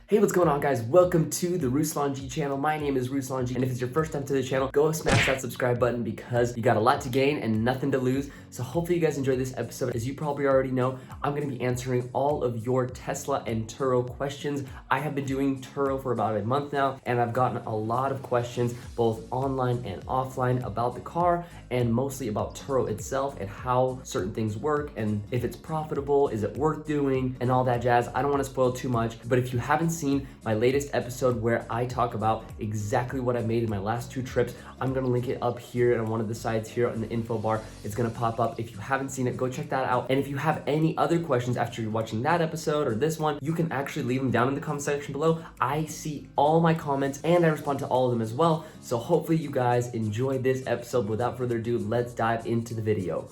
Hey, what's going on, guys? Welcome to the Ruslan G channel. My name is Ruslan G, and if it's your first time to the channel, go smash that subscribe button because you got a lot to gain and nothing to lose. So hopefully you guys enjoyed this episode. As you probably already know, I'm gonna be answering all of your Tesla and Turo questions. I have been doing Turo for about a month now, and I've gotten a lot of questions, both online and offline, about the car, and mostly about Turo itself and how certain things work, and if it's profitable, is it worth doing, and all that jazz. I don't wanna spoil too much, but if you haven't seen my latest episode where I talk about exactly what I made in my last 2 trips, I'm gonna link it up here on one of the sides here in the info bar. It's gonna pop up. If you haven't seen it, go check that out. And if you have any other questions after you're watching that episode or this one, you can actually leave them down in the comment section below. I see all my comments and I respond to all of them as well. So hopefully you guys enjoyed this episode. Without further ado, let's dive into the video.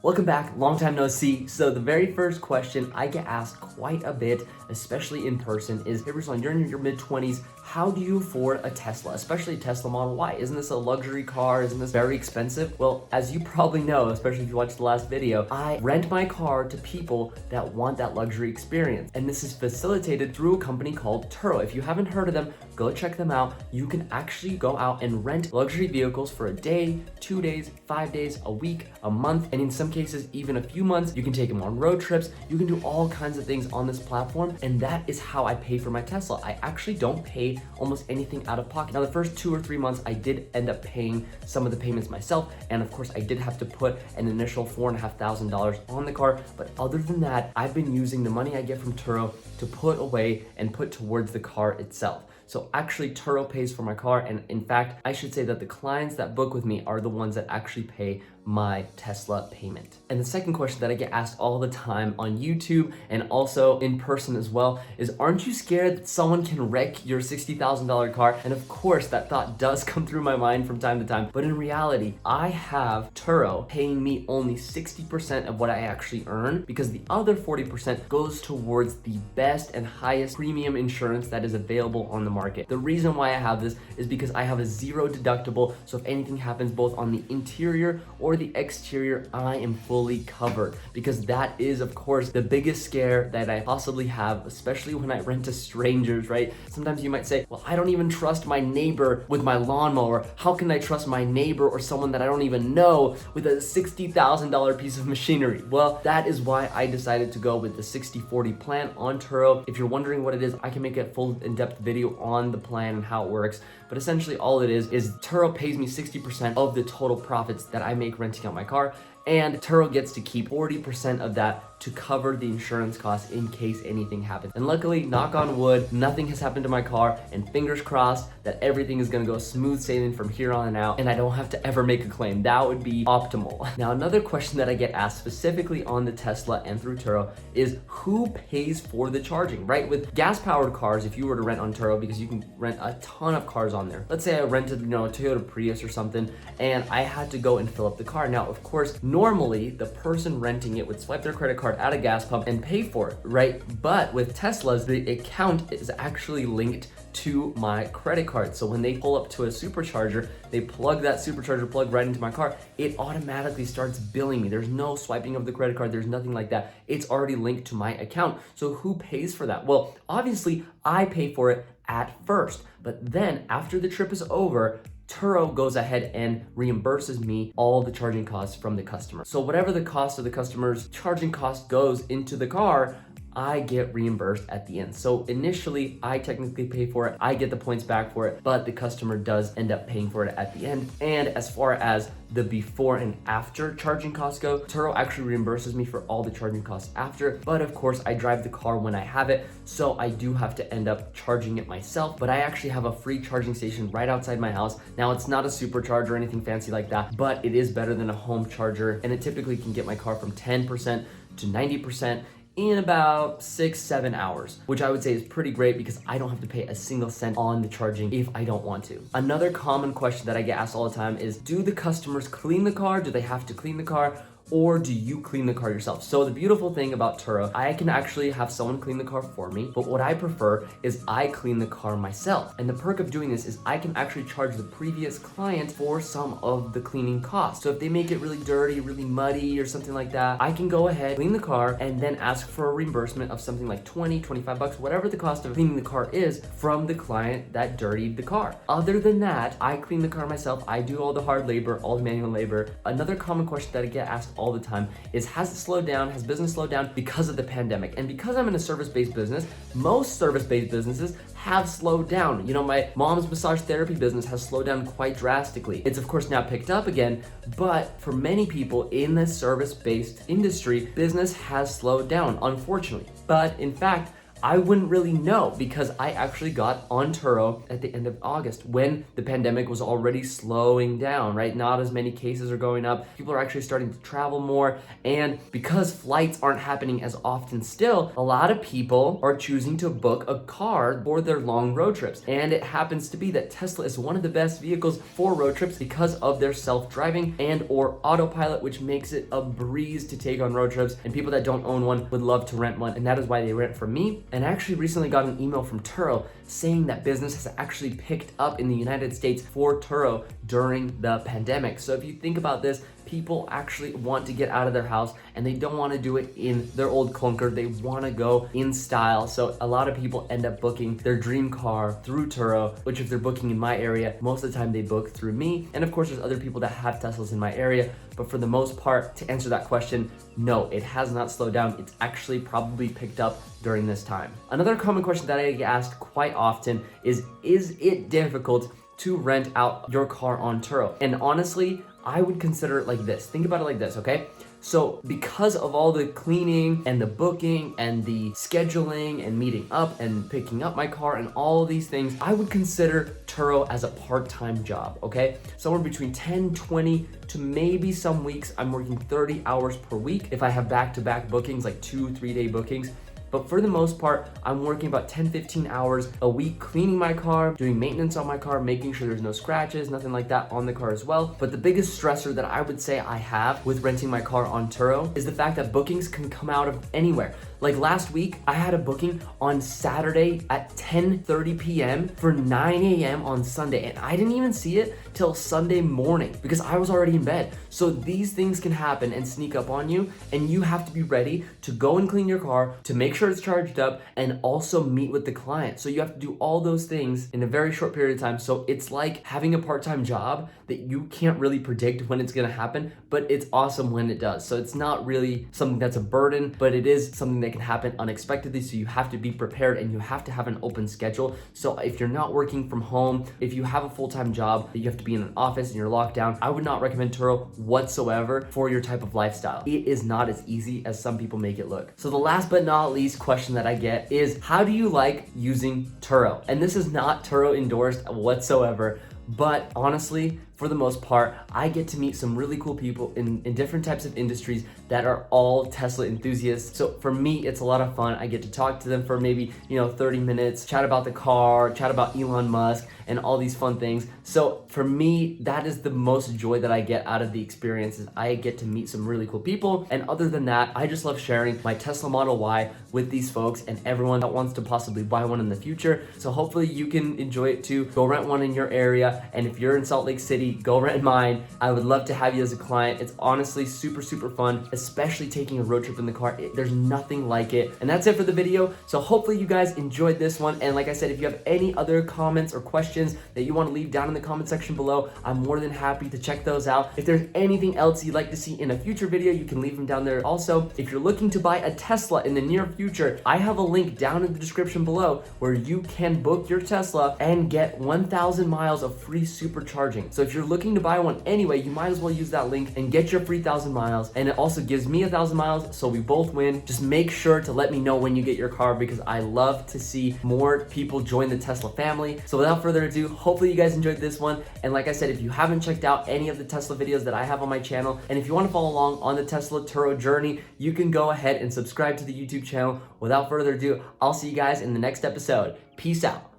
Welcome back, long time no see. So the very first question I get asked quite a bit, especially in person, is, hey Ruslan, you're in your mid-20s, how do you afford a Tesla, especially a Tesla Model Y? Isn't this a luxury car? Isn't this very expensive? Well, as you probably know, especially if you watched the last video, I rent my car to people that want that luxury experience. And this is facilitated through a company called Turo. If you haven't heard of them, go check them out. You can actually go out and rent luxury vehicles for a day, 2 days, 5 days, a week, a month, and in some cases, even a few months. You can take them on road trips. You can do all kinds of things on this platform, and that is how I pay for my Tesla. I actually don't pay almost anything out of pocket. Now, the first 2 or 3 months, I did end up paying some of the payments myself, and of course, I did have to put an initial $4,500 on the car, but other than that, I've been using the money I get from Turo to put away and put towards the car itself. So actually, Turo pays for my car, and in fact, I should say that the clients that book with me are the ones that actually pay my Tesla payment. And the second question that I get asked all the time on YouTube and also in person as well is, aren't you scared that someone can wreck your $60,000 car? And of course, that thought does come through my mind from time to time, but in reality, I have Turo paying me only 60% of what I actually earn, because the other 40% goes towards the best and highest premium insurance that is available on the market. The reason why I have this is because I have a 0 deductible, so if anything happens both on the interior or the exterior, I am fully covered, because that is, of course, the biggest scare that I possibly have, especially when I rent to strangers, right? Sometimes you might say, well, I don't even trust my neighbor with my lawnmower. How can I trust my neighbor or someone that I don't even know with a $60,000 piece of machinery? Well, that is why I decided to go with the 60/40 plan on Turo. If you're wondering what it is, I can make a full in-depth video on the plan and how it works. But essentially all it is Turo pays me 60% of the total profits that I make renting out my car, and Turo gets to keep 40% of that to cover the insurance costs in case anything happens. And luckily, knock on wood, nothing has happened to my car, and fingers crossed that everything is gonna go smooth sailing from here on out, and I don't have to ever make a claim. That would be optimal. Now, another question that I get asked specifically on the Tesla and through Turo is, who pays for the charging, right? With gas-powered cars, if you were to rent on Turo, because you can rent a ton of cars on there. Let's say I rented, a Toyota Prius or something, and I had to go and fill up the car. Now, of course, normally the person renting it would swipe their credit card at a gas pump and pay for it, right? But with Teslas, the account is actually linked to my credit card. So when they pull up to a supercharger, they plug that supercharger plug right into my car, it automatically starts billing me. There's no swiping of the credit card, there's nothing like that. It's already linked to my account. So who pays for that? Well, obviously I pay for it at first, but then after the trip is over, Turo goes ahead and reimburses me all the charging costs from the customer. So whatever the cost of the customer's charging cost goes into the car, I get reimbursed at the end. So initially, I technically pay for it, I get the points back for it, but the customer does end up paying for it at the end. And as far as the before and after charging costs go, Turo actually reimburses me for all the charging costs after, but of course I drive the car when I have it, so I do have to end up charging it myself, but I actually have a free charging station right outside my house. Now it's not a supercharger or anything fancy like that, but it is better than a home charger, and it typically can get my car from 10% to 90% in about 6-7 hours, which I would say is pretty great because I don't have to pay a single cent on the charging if I don't want to. Another common question that I get asked all the time is, do the customers clean the car? Do they have to clean the car? or do you clean the car yourself? So the beautiful thing about Turo, I can actually have someone clean the car for me, but what I prefer is I clean the car myself. And the perk of doing this is I can actually charge the previous client for some of the cleaning costs. So if they make it really dirty, really muddy or something like that, I can go ahead, clean the car, and then ask for a reimbursement of something like 20, 25 bucks, whatever the cost of cleaning the car is from the client that dirtied the car. Other than that, I clean the car myself. I do all the hard labor, all the manual labor. Another common question that I get asked all the time is, has it slowed down? Has business slowed down because of the pandemic? And because I'm in a service-based business, most service-based businesses have slowed down. You know, my mom's massage therapy business has slowed down quite drastically. It's of course now picked up again, but for many people in the service-based industry, business has slowed down, unfortunately. But in fact, I wouldn't really know because I actually got on Turo at the end of August when the pandemic was already slowing down, right? Not as many cases are going up. People are actually starting to travel more. And because flights aren't happening as often still, a lot of people are choosing to book a car for their long road trips. And it happens to be that Tesla is one of the best vehicles for road trips because of their self-driving and or autopilot, which makes it a breeze to take on road trips. And people that don't own one would love to rent one. And that is why they rent from me. And I actually recently got an email from Turo saying that business has actually picked up in the United States for Turo during the pandemic. So if you think about this, people actually want to get out of their house and they don't want to do it in their old clunker. They want to go in style. So a lot of people end up booking their dream car through Turo, which if they're booking in my area, most of the time they book through me. And of course, there's other people that have Teslas in my area. But for the most part, to answer that question, no, it has not slowed down. It's actually probably picked up during this time. Another common question that I get asked quite often is it difficult to rent out your car on Turo? And honestly, I would consider it like this. Think about it like this, okay? So because of all the cleaning and the booking and the scheduling and meeting up and picking up my car and all of these things, I would consider Turo as a part-time job, okay? Somewhere between 10, 20 to maybe some weeks, I'm working 30 hours per week if I have back-to-back bookings, like 2-3 day bookings. But for the most part, I'm working about 10, 15 hours a week cleaning my car, doing maintenance on my car, making sure there's no scratches, nothing like that on the car as well. But the biggest stressor that I would say I have with renting my car on Turo is the fact that bookings can come out of anywhere. Like last week, I had a booking on Saturday at 10:30 p.m. for 9 a.m. on Sunday, and I didn't even see it till Sunday morning because I was already in bed. So these things can happen and sneak up on you, and you have to be ready to go and clean your car, to make sure it's charged up, and also meet with the client. So you have to do all those things in a very short period of time. So it's like having a part-time job that you can't really predict when it's gonna happen, but it's awesome when it does. So it's not really something that's a burden, but it is something that can happen unexpectedly. So you have to be prepared and you have to have an open schedule. So if you're not working from home, if you have a full-time job that you have to be in an office and you're locked down, I would not recommend Turo whatsoever for your type of lifestyle. It is not as easy as some people make it look. So the last but not least question that I get is, how do you like using Turo? And this is not Turo endorsed whatsoever, but honestly, for the most part, I get to meet some really cool people in different types of industries that are all Tesla enthusiasts. So for me, it's a lot of fun. I get to talk to them for maybe, 30 minutes, chat about the car, chat about Elon Musk and all these fun things. So for me, that is the most joy that I get out of the experience, is I get to meet some really cool people. And other than that, I just love sharing my Tesla Model Y with these folks and everyone that wants to possibly buy one in the future. So hopefully you can enjoy it too. Go rent one in your area. And if you're in Salt Lake City, go rent mine. I would love to have you as a client. It's honestly super, super fun, especially taking a road trip in the car. There's nothing like it. And that's it for the video. So hopefully you guys enjoyed this one. And like I said, if you have any other comments or questions that you want to leave down in the comment section below, I'm more than happy to check those out. If there's anything else you'd like to see in a future video, you can leave them down there. Also, if you're looking to buy a Tesla in the near future, I have a link down in the description below where you can book your Tesla and get 1,000 miles of free supercharging. So if you're looking to buy one anyway, you might as well use that link and get your free 1,000 miles. And it also gives me 1,000 miles, so we both win. Just make sure to let me know when you get your car, because I love to see more people join the Tesla family. So without further ado, hopefully you guys enjoyed this one. And like I said, if you haven't checked out any of the Tesla videos that I have on my channel, and if you want to follow along on the Tesla Turo journey, you can go ahead and subscribe to the YouTube channel. Without further ado, I'll see you guys in the next episode. Peace out.